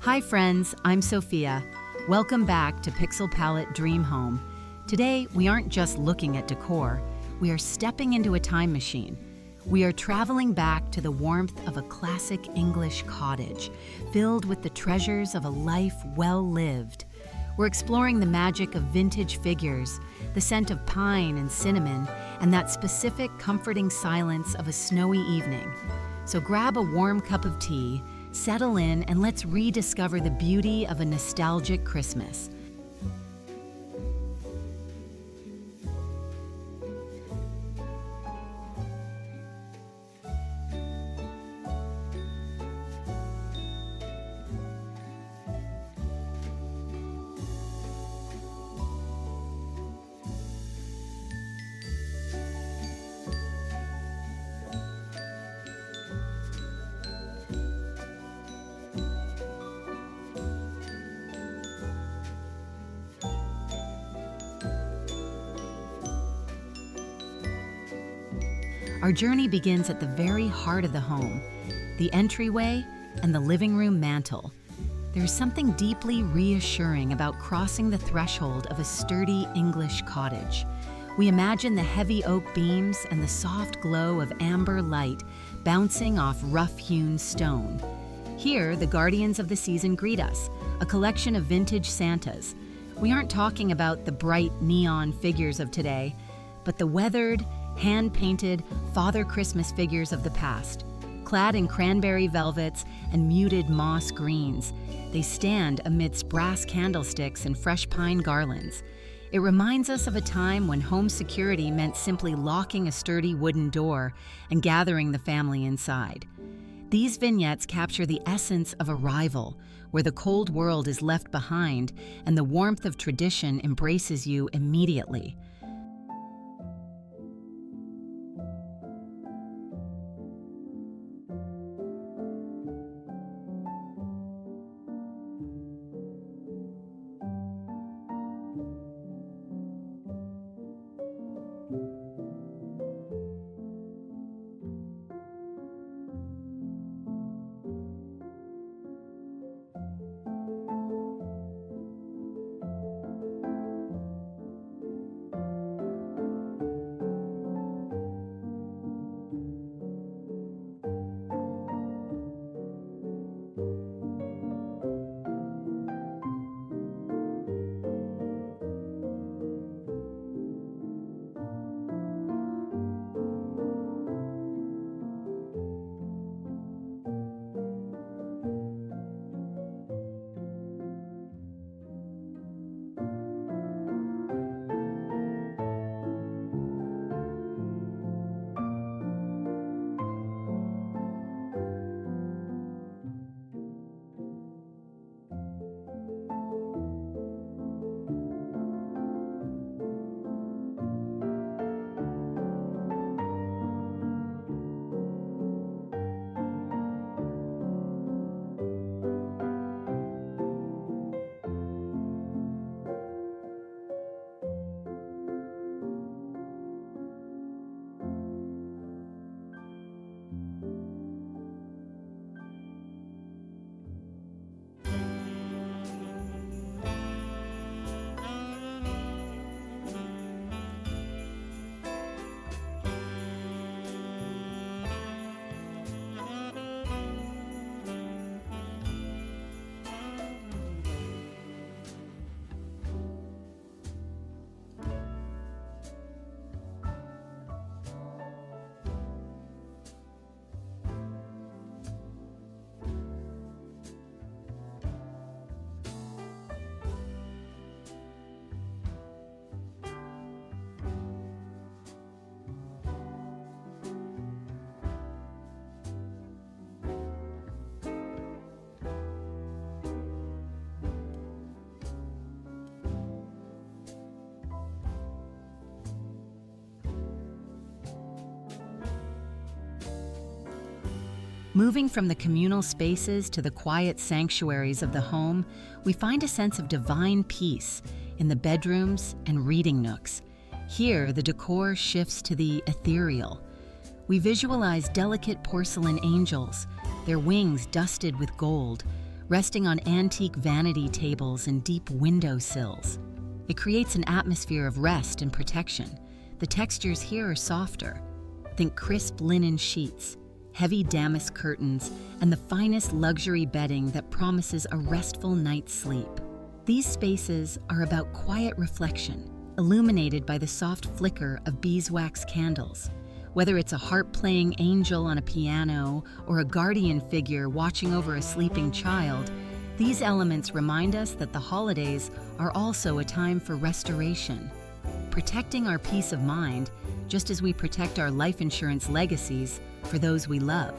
Hi friends, I'm Sophia. Welcome back to Pixelpalette Dream Home. Today, we aren't just looking at decor, we are stepping into a time machine. We are traveling back to the warmth of a classic English cottage, filled with the treasures of a life well lived. We're exploring the magic of vintage figures, the scent of pine and cinnamon, and that specific comforting silence of a snowy evening. So grab a warm cup of tea, settle in, and let's rediscover the beauty of a nostalgic Christmas. Our journey begins at the very heart of the home, the entryway and the living room mantel. There's something deeply reassuring about crossing the threshold of a sturdy English cottage. We imagine the heavy oak beams and the soft glow of amber light bouncing off rough-hewn stone. Here, the guardians of the season greet us, a collection of vintage Santas. We aren't talking about the bright neon figures of today, but the weathered, hand-painted Father Christmas figures of the past. Clad in cranberry velvets and muted moss greens, they stand amidst brass candlesticks and fresh pine garlands. It reminds us of a time when home security meant simply locking a sturdy wooden door and gathering the family inside. These vignettes capture the essence of arrival, where the cold world is left behind and the warmth of tradition embraces you immediately. Moving from the communal spaces to the quiet sanctuaries of the home, we find a sense of divine peace in the bedrooms and reading nooks. Here, the decor shifts to the ethereal. We visualize delicate porcelain angels, their wings dusted with gold, resting on antique vanity tables and deep window sills. It creates an atmosphere of rest and protection. The textures here are softer. Think crisp linen sheets, heavy damask curtains, and the finest luxury bedding that promises a restful night's sleep. These spaces are about quiet reflection, illuminated by the soft flicker of beeswax candles. Whether it's a harp-playing angel on a piano or a guardian figure watching over a sleeping child, these elements remind us that the holidays are also a time for restoration, protecting our peace of mind, just as we protect our life insurance legacies for those we love.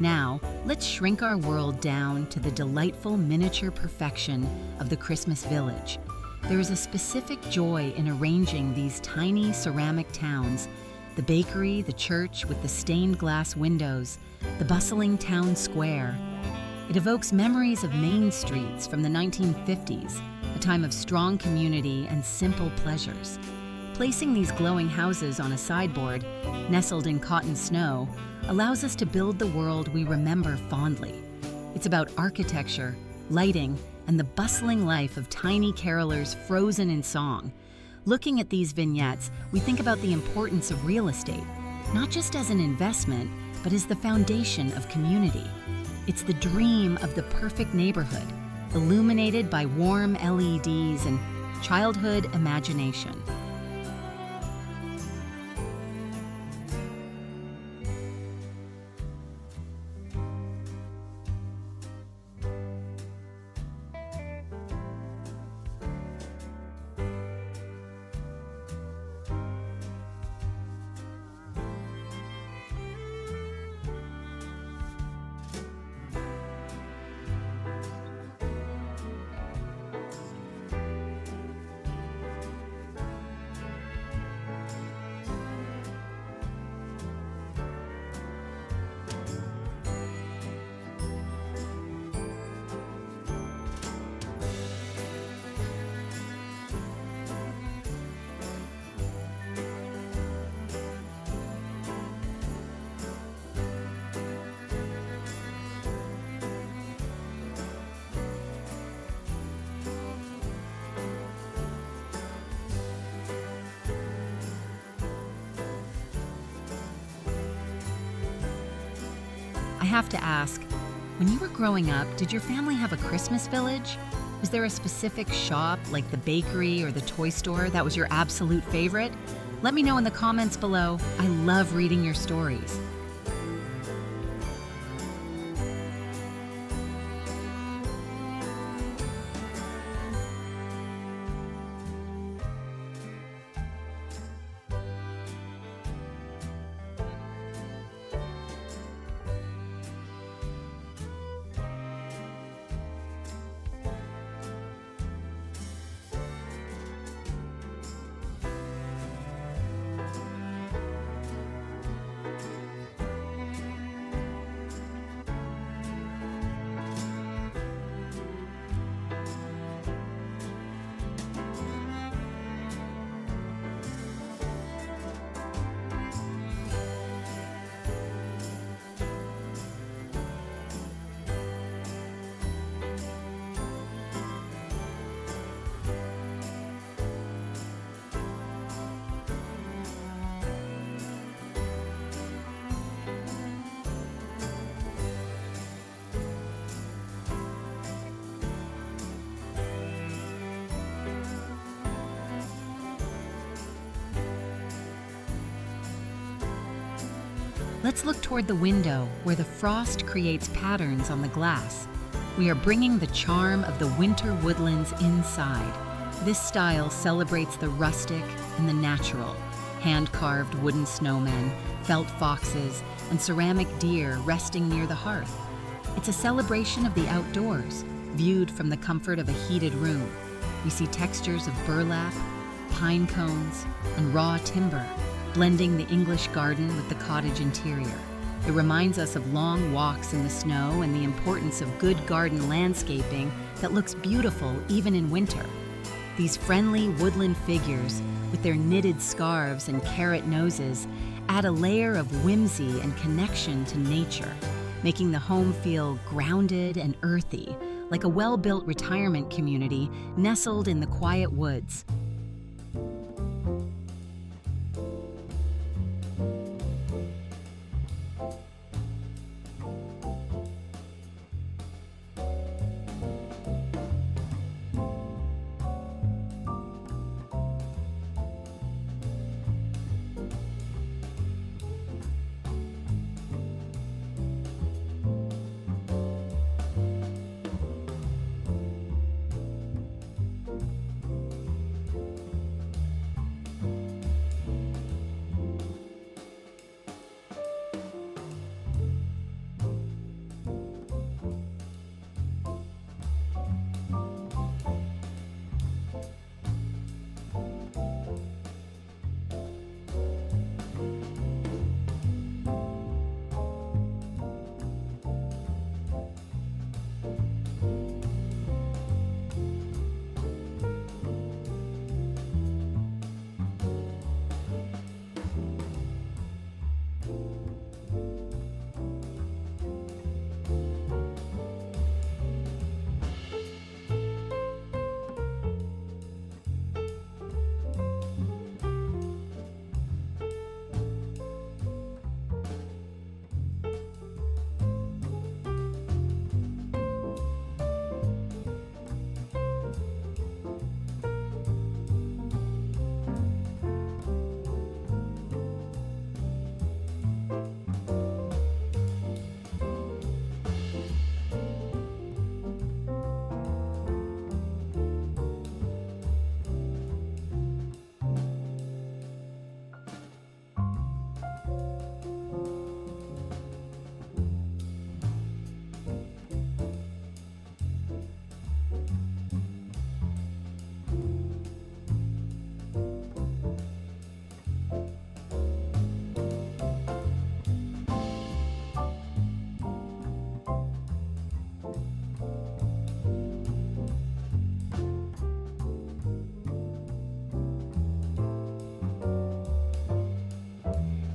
Now, let's shrink our world down to the delightful miniature perfection of the Christmas village. There is a specific joy in arranging these tiny ceramic towns, the bakery, the church with the stained glass windows, the bustling town square. It evokes memories of main streets from the 1950s, a time of strong community and simple pleasures. Placing these glowing houses on a sideboard, nestled in cotton snow, allows us to build the world we remember fondly. It's about architecture, lighting, and the bustling life of tiny carolers frozen in song. Looking at these vignettes, we think about the importance of real estate, not just as an investment, but as the foundation of community. It's the dream of the perfect neighborhood, illuminated by warm LEDs and childhood imagination. have to ask, when you were growing up, did your family have a Christmas village? Was there a specific shop, like the bakery or the toy store, that was your absolute favorite? Let me know in the comments below. I love reading your stories. Let's look toward the window where the frost creates patterns on the glass. We are bringing the charm of the winter woodlands inside. This style celebrates the rustic and the natural. Hand-carved wooden snowmen, felt foxes, and ceramic deer resting near the hearth. It's a celebration of the outdoors, viewed from the comfort of a heated room. We see textures of burlap, pine cones, and raw timber, blending the English garden with the cottage interior. It reminds us of long walks in the snow and the importance of good garden landscaping that looks beautiful even in winter. These friendly woodland figures, with their knitted scarves and carrot noses, add a layer of whimsy and connection to nature, making the home feel grounded and earthy, like a well-built retirement community nestled in the quiet woods.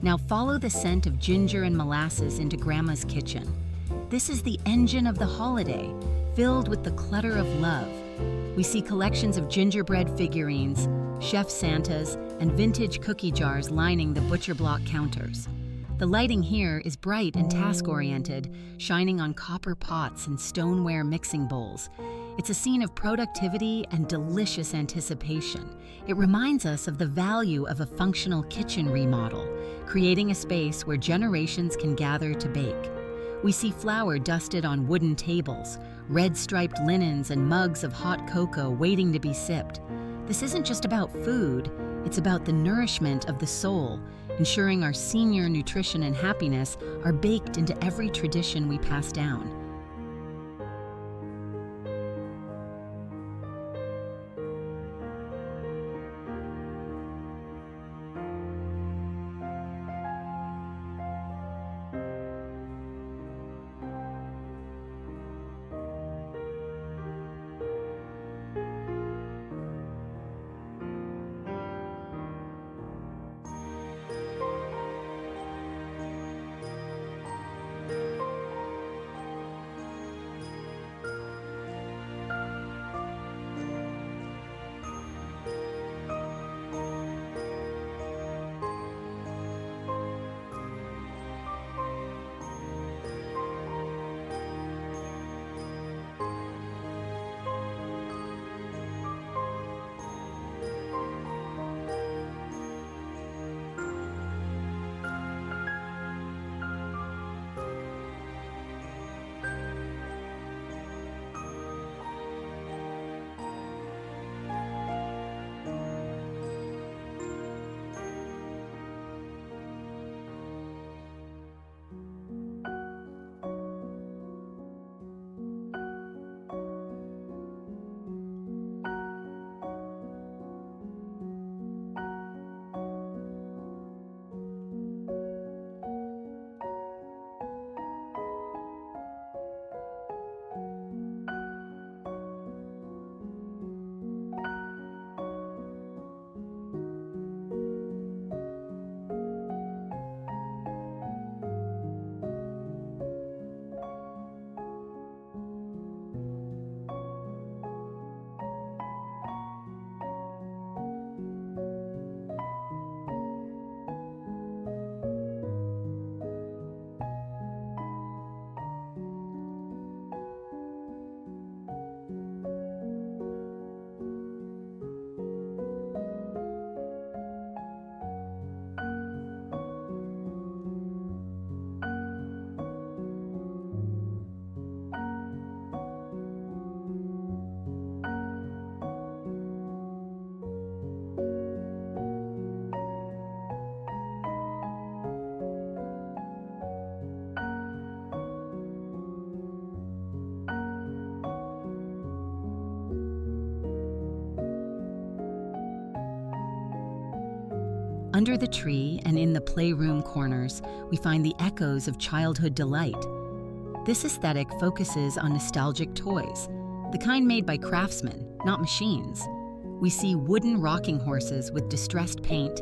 Now follow the scent of ginger and molasses into Grandma's kitchen. This is the engine of the holiday, filled with the clutter of love. We see collections of gingerbread figurines, chef Santas, and vintage cookie jars lining the butcher block counters. The lighting here is bright and task-oriented, shining on copper pots and stoneware mixing bowls. It's a scene of productivity and delicious anticipation. It reminds us of the value of a functional kitchen remodel, creating a space where generations can gather to bake. We see flour dusted on wooden tables, red striped linens and mugs of hot cocoa waiting to be sipped. This isn't just about food, it's about the nourishment of the soul, ensuring our senior nutrition and happiness are baked into every tradition we pass down. Under the tree and in the playroom corners, we find the echoes of childhood delight. This aesthetic focuses on nostalgic toys, the kind made by craftsmen, not machines. We see wooden rocking horses with distressed paint,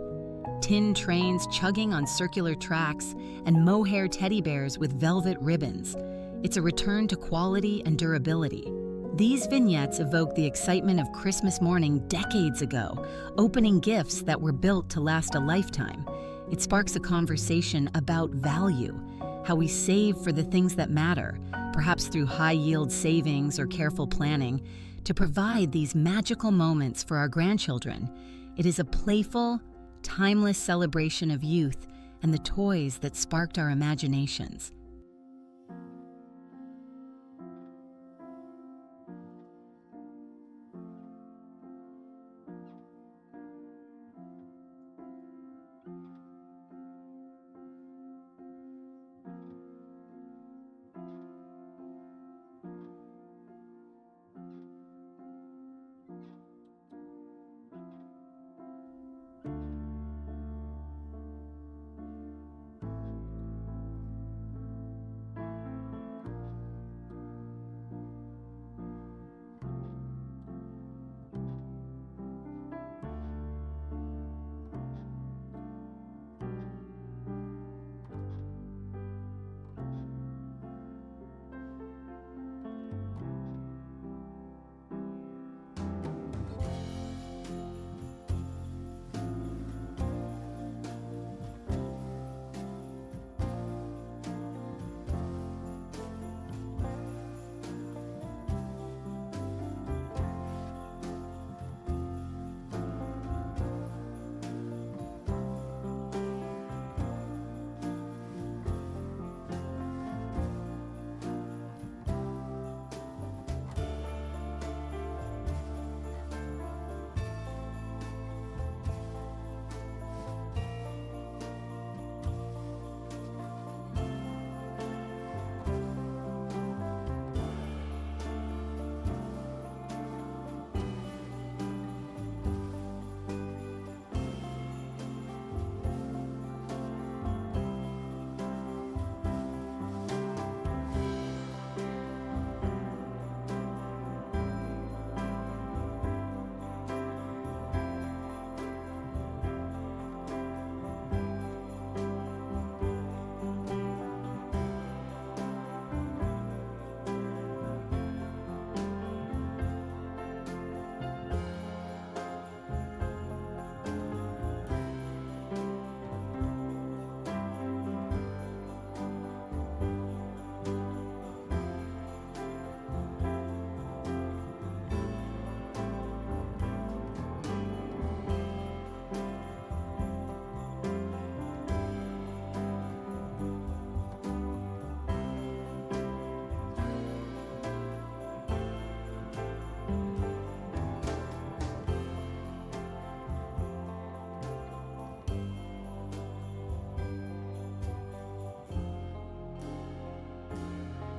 tin trains chugging on circular tracks, and mohair teddy bears with velvet ribbons. It's a return to quality and durability. These vignettes evoke the excitement of Christmas morning decades ago, opening gifts that were built to last a lifetime. It sparks a conversation about value, how we save for the things that matter, perhaps through high-yield savings or careful planning, to provide these magical moments for our grandchildren. It is a playful, timeless celebration of youth and the toys that sparked our imaginations.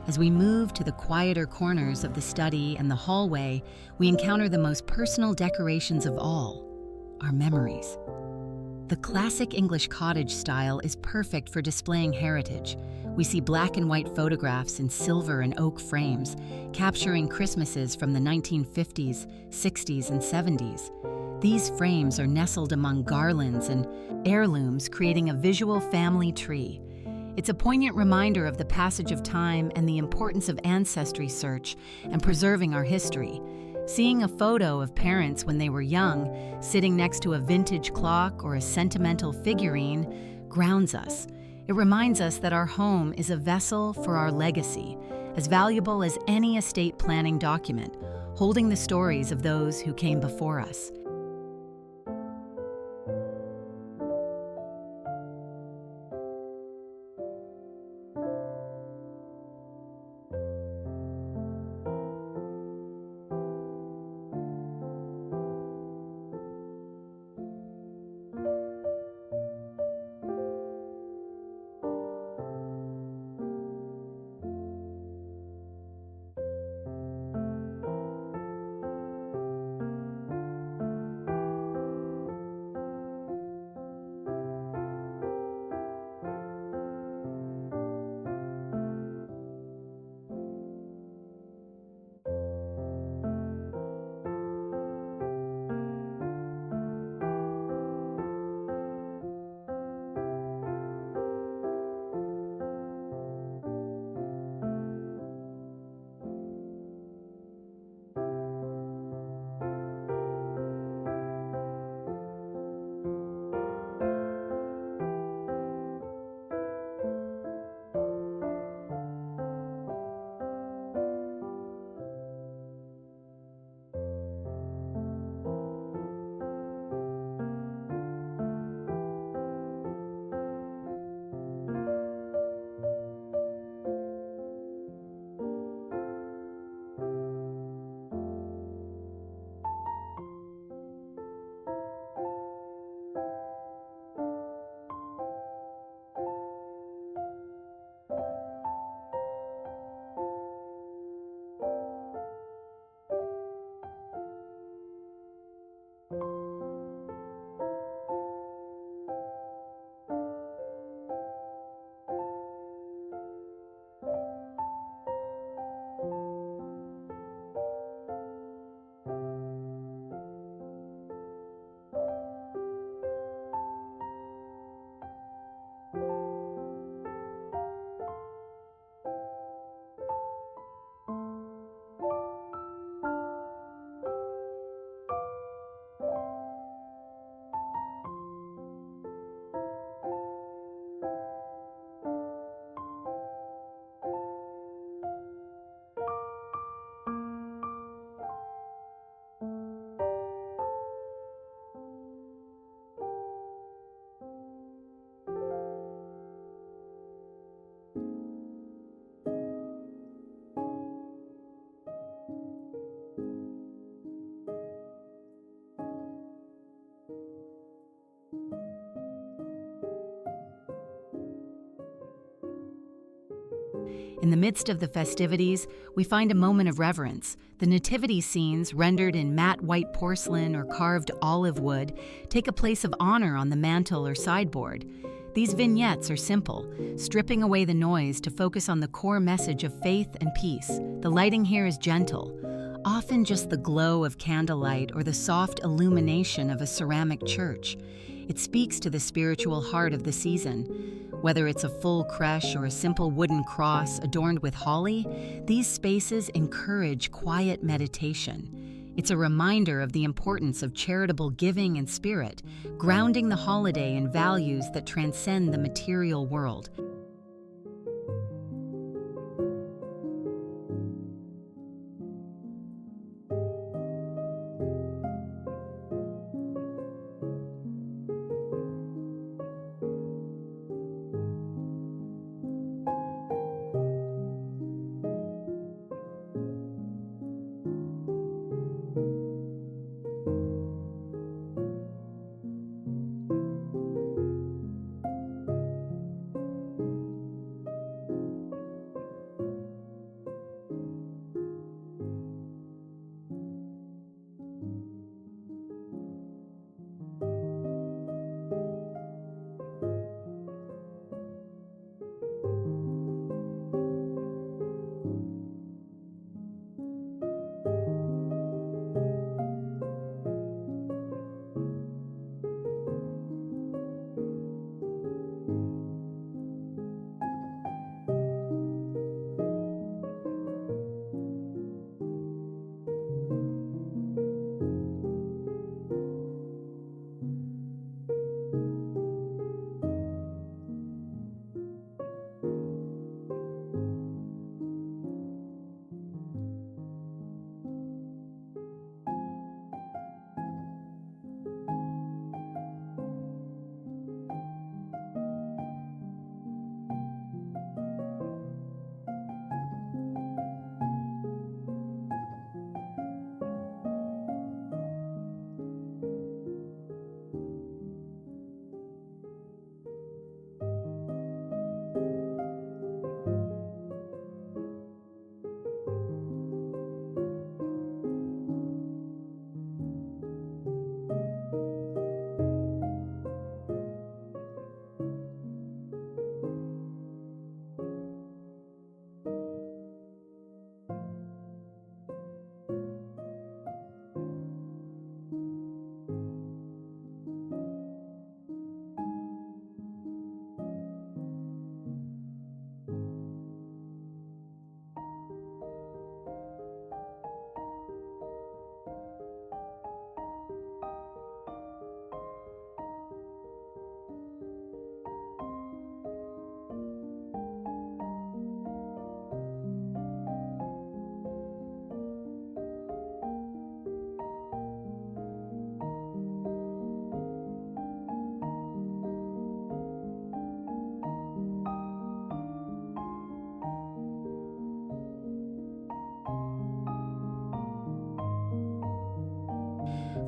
As we move to the quieter corners of the study and the hallway, we encounter the most personal decorations of all, our memories. The classic English cottage style is perfect for displaying heritage. We see black and white photographs in silver and oak frames, capturing Christmases from the 1950s, 60s, and 70s. These frames are nestled among garlands and heirlooms, creating a visual family tree. It's a poignant reminder of the passage of time and the importance of ancestry search and preserving our history. Seeing a photo of parents when they were young, sitting next to a vintage clock or a sentimental figurine, grounds us. It reminds us that our home is a vessel for our legacy, as valuable as any estate planning document, holding the stories of those who came before us. In the midst of the festivities, we find a moment of reverence. The nativity scenes, rendered in matte white porcelain or carved olive wood, take a place of honor on the mantel or sideboard. These vignettes are simple, stripping away the noise to focus on the core message of faith and peace. The lighting here is gentle, often just the glow of candlelight or the soft illumination of a ceramic church. It speaks to the spiritual heart of the season. Whether it's a full creche or a simple wooden cross adorned with holly, these spaces encourage quiet meditation. It's a reminder of the importance of charitable giving and spirit, grounding the holiday in values that transcend the material world.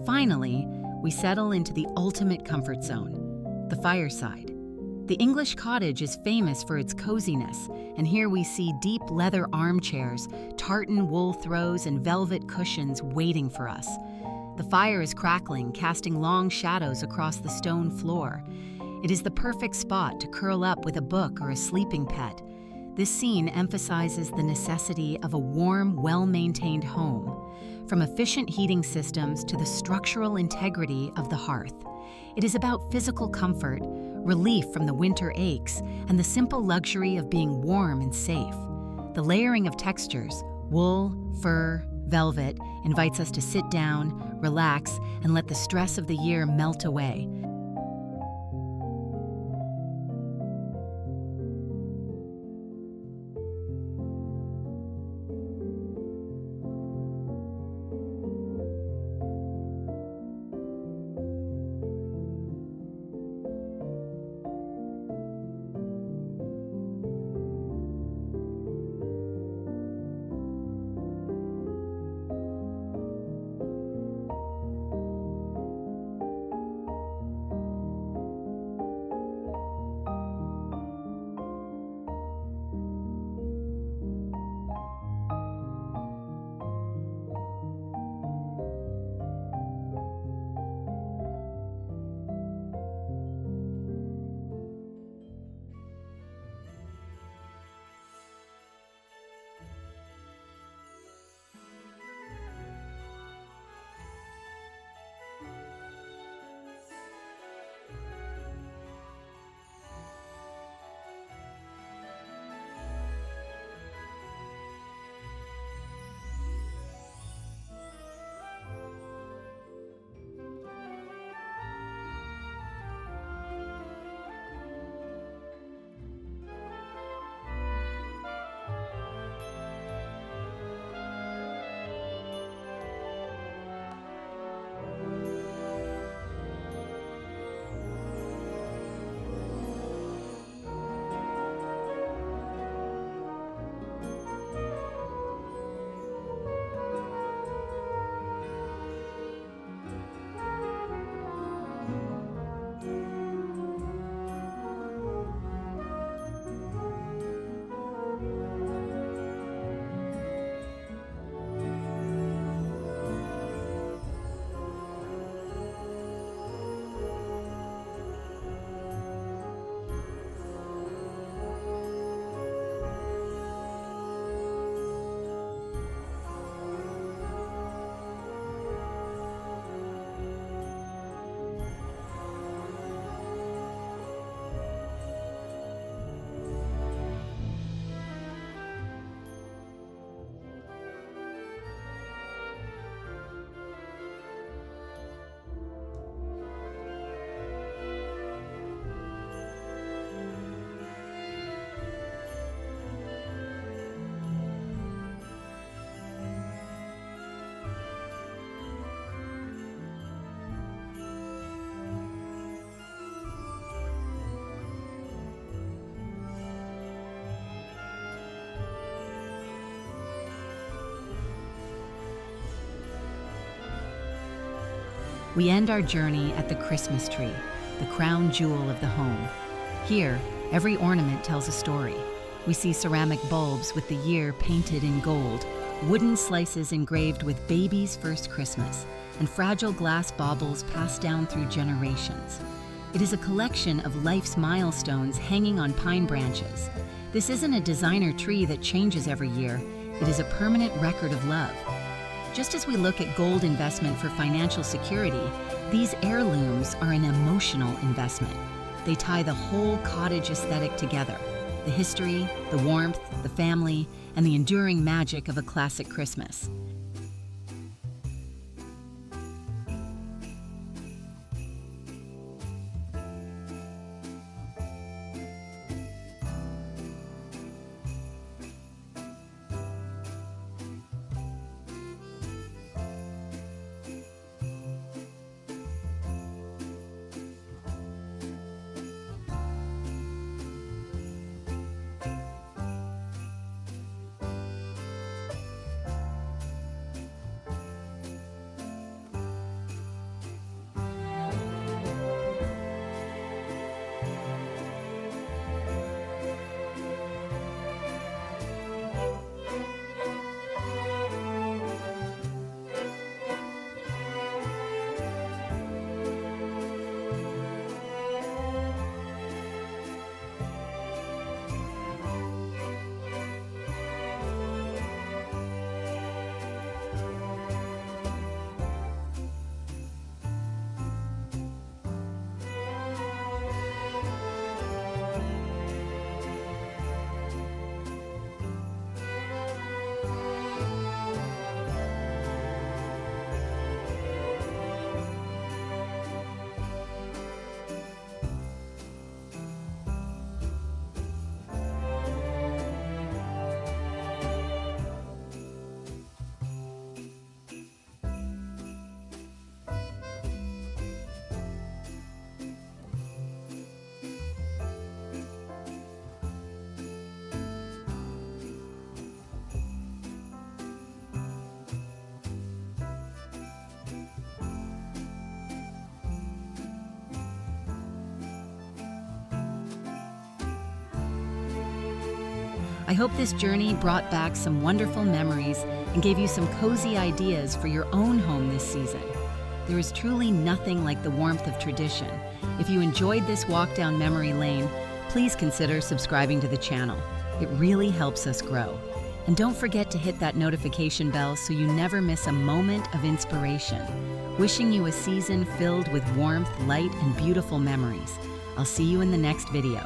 Finally, we settle into the ultimate comfort zone, the fireside. The English cottage is famous for its coziness, and here we see deep leather armchairs, tartan wool throws, and velvet cushions waiting for us. The fire is crackling, casting long shadows across the stone floor. It is the perfect spot to curl up with a book or a sleeping pet. This scene emphasizes the necessity of a warm, well-maintained home, from efficient heating systems to the structural integrity of the hearth. It is about physical comfort, relief from the winter aches, and the simple luxury of being warm and safe. The layering of textures, wool, fur, velvet, invites us to sit down, relax, and let the stress of the year melt away. We end our journey at the Christmas tree, the crown jewel of the home. Here, every ornament tells a story. We see ceramic bulbs with the year painted in gold, wooden slices engraved with baby's first Christmas, and fragile glass baubles passed down through generations. It is a collection of life's milestones hanging on pine branches. This isn't a designer tree that changes every year. It is a permanent record of love. Just as we look at gold investment for financial security, these heirlooms are an emotional investment. They tie the whole cottage aesthetic together: the history, the warmth, the family, and the enduring magic of a classic Christmas. I hope this journey brought back some wonderful memories and gave you some cozy ideas for your own home this season. There is truly nothing like the warmth of tradition. If you enjoyed this walk down memory lane, please consider subscribing to the channel. It really helps us grow. And don't forget to hit that notification bell so you never miss a moment of inspiration. Wishing you a season filled with warmth, light, and beautiful memories. I'll see you in the next video.